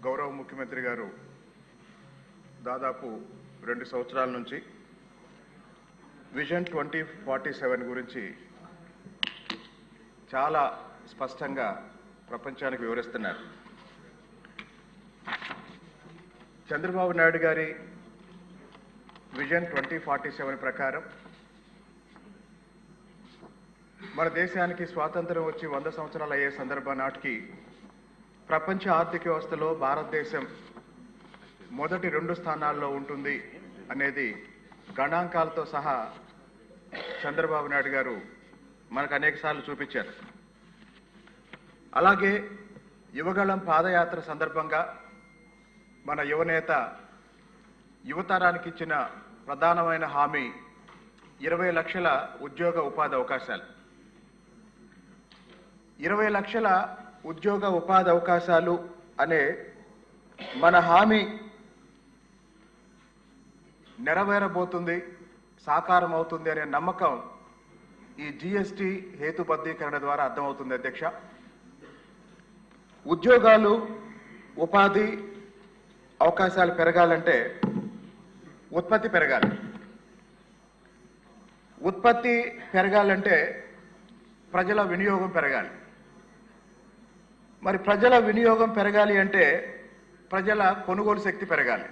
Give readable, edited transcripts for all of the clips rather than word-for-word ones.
గౌరవ ముఖ్యమంత్రి గారు దాదాపు 2 సంవత్సరాల నుంచి విజన్ 2047 గురించి చాలా స్పష్టంగా ప్రపంచానికి వివరిస్తున్నారు. చంద్రబాబు నాయుడు గారి విజన్ 2047 ప్రకారం మన దేశానికి స్వాతంత్రం వచ్చి 100 సంవత్సరాలు అయ్యే సందర్భం నాటికి ప్రపంచ ఆర్థిక వ్యవస్థలో భారతదేశం మొదటి 2 స్థానాల్లో ఉంటుంది అనేది గణాంకాలతో సహా చంద్రబాబు నాయుడు గారు మనకు అనేకసార్లు చూపించారు. అలాగే యువగళం పాదయాత్ర సందర్భంగా మన యువనేత యువతరానికి ఇచ్చిన ప్రధానమైన హామీ 20 లక్షల ఉద్యోగ ఉపాధి అవకాశాలు. 20 లక్షల ఉద్యోగ ఉపాధి అవకాశాలు అనే మన హామీ నెరవేరబోతుంది, సాకారం అవుతుంది అనే నమ్మకం ఈ జీఎస్టీ హేతుబద్ధీకరణ ద్వారా అర్థమవుతుంది. అధ్యక్ష, ఉద్యోగాలు ఉపాధి అవకాశాలు పెరగాలంటే ఉత్పత్తి పెరగాలి. ఉత్పత్తి పెరగాలంటే ప్రజల వినియోగం పెరగాలి. మరి ప్రజల వినియోగం పెరగాలి అంటే ప్రజల కొనుగోలు శక్తి పెరగాలి.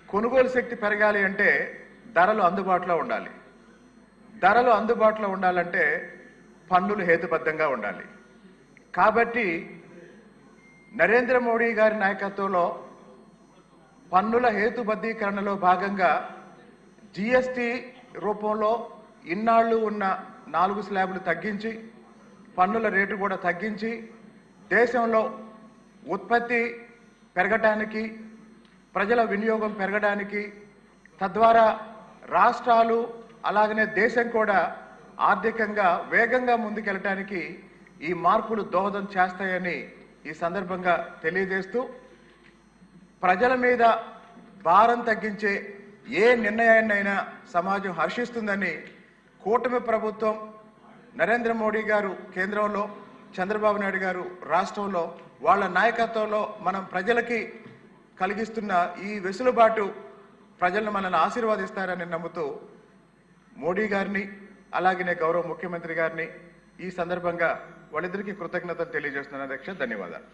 కొనుగోలు శక్తి పెరగాలి అంటే ధరలు అందుబాటులో ఉండాలి. ధరలు అందుబాటులో ఉండాలంటే పన్నులు హేతుబద్ధంగా ఉండాలి. కాబట్టి నరేంద్ర మోడీ గారి నాయకత్వంలో పన్నుల హేతుబద్ధీకరణలో భాగంగా జీఎస్టీ రూపంలో ఇన్నాళ్ళు ఉన్న 4 స్లాబ్లు తగ్గించి పన్నుల రేటు కూడా తగ్గించి దేశంలో ఉత్పత్తి పెరగడానికి, ప్రజల వినియోగం పెరగడానికి, తద్వారా రాష్ట్రాలు అలాగనే దేశం కూడా ఆర్థికంగా వేగంగా ముందుకెళ్ళటానికి ఈ మార్పులు దోహదం చేస్తాయని ఈ సందర్భంగా తెలియజేస్తూ, ప్రజల మీద భారం తగ్గించే ఏ నిర్ణయాన్నైనా సమాజం హర్షిస్తుందని కూటమి ప్రభుత్వం, నరేంద్ర మోడీ గారు కేంద్రంలో, చంద్రబాబు నాయుడు గారు రాష్ట్రంలో వాళ్ళ నాయకత్వంలో మనం ప్రజలకి కలిగిస్తున్న ఈ వెసులుబాటు ప్రజలను మనల్ని ఆశీర్వాదిస్తారని నమ్ముతూ మోడీ గారిని అలాగనే గౌరవ ముఖ్యమంత్రి గారిని ఈ సందర్భంగా వాళ్ళిద్దరికీ కృతజ్ఞతలు తెలియజేస్తున్నాను. అధ్యక్ష, ధన్యవాదాలు.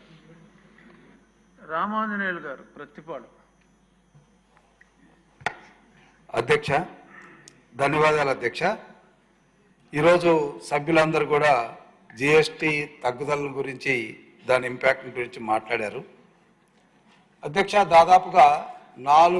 రామాంజనేయులు గారు ప్రతిపాడు. అధ్యక్ష, ధన్యవాదాలు. అధ్యక్ష, ఈరోజు సభ్యులందరూ కూడా జిఎస్టీ తగ్గుదల గురించి, దాని ఇంపాక్ట్ గురించి మాట్లాడారు. అధ్యక్ష, దాదాపుగా 4